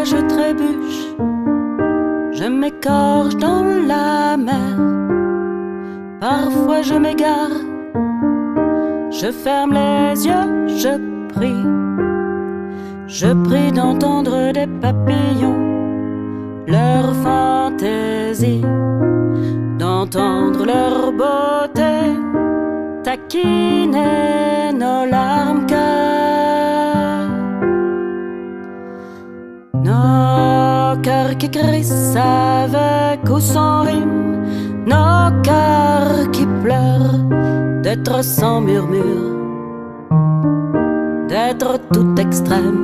je trébuche, je m'écorche dans la mer. Parfois je m'égare, je ferme les yeux, je prie. Je prie d'entendre des papillons, leur fantaisie, d'entendre leur beauté, taquiner nos larmes cœurs. Nos cœurs qui crissent avec ou sans rime, nos cœurs qui pleurent d'être sans murmure, d'être tout extrême,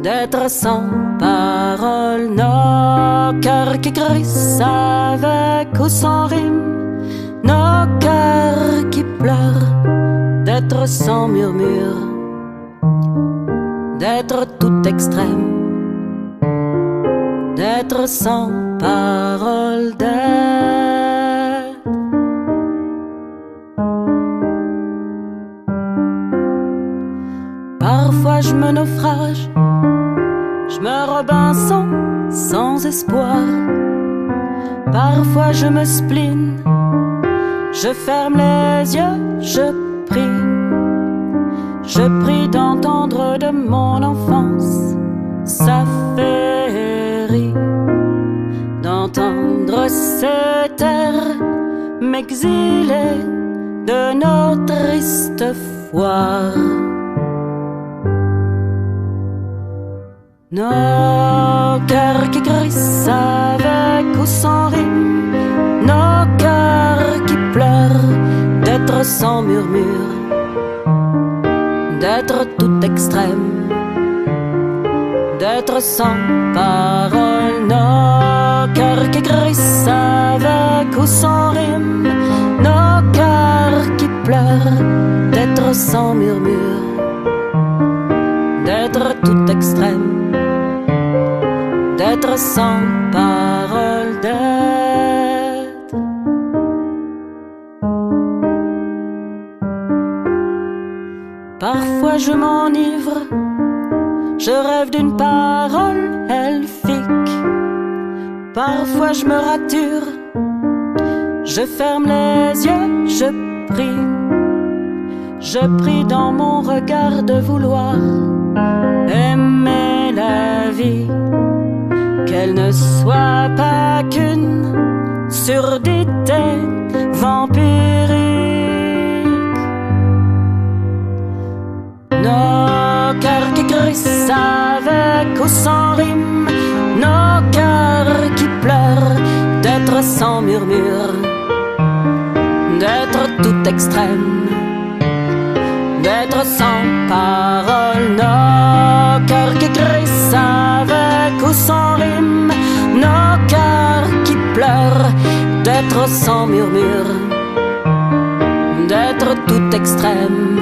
d'être sans parole. Nos cœurs qui crissent avec ou sans rime, nos cœurs qui pleurent d'être sans murmure, d'être tout extrême, d'être sans parole, d'être. Parfois je me naufrage, je me robinson sans espoir. Parfois je me spline, je ferme les yeux, je prie. Je prie d'entendre de mon enfance sa féerie, d'entendre ces terres m'exiler de nos tristes foires. Nos cœurs qui crissent avec ou sans rime, nos cœurs qui pleurent d'être sans murmure, d'être tout extrême, d'être sans parole. Nos cœurs qui crissent avec ou sans rime, nos cœurs qui pleurent d'être sans murmure, d'être tout extrême, d'être sans parole, d'être. Parfois je m'enivre, je rêve d'une parole elfique. Parfois je me rature, je ferme les yeux, je prie. Je prie dans mon regard de vouloir aimer la vie, qu'elle ne soit pas qu'une surdité vampirique. Nos cœurs qui crissent avec ou sans rime, nos cœurs qui pleurent d'être sans murmure, d'être tout extrême, d'être sans parole. Nos cœurs qui crissent avec ou sans rime, nos cœurs qui pleurent d'être sans murmure, d'être tout extrême,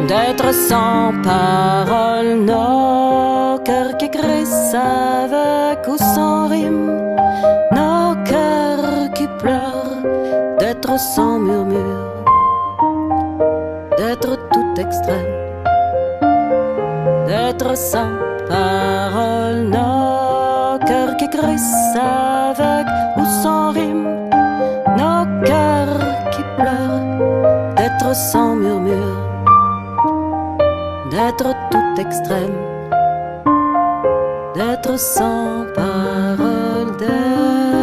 d'être sans parole. Nos cœurs qui crissent avec ou sans rime, nos cœurs qui pleurent d'être sans murmure, d'être tout extrême, d'être sans parole. Nos cœurs qui crissent avec ou sans rime, nos cœurs qui pleurent d'être sans murmure, d'être tout extrême, d'être sans parole, d'être.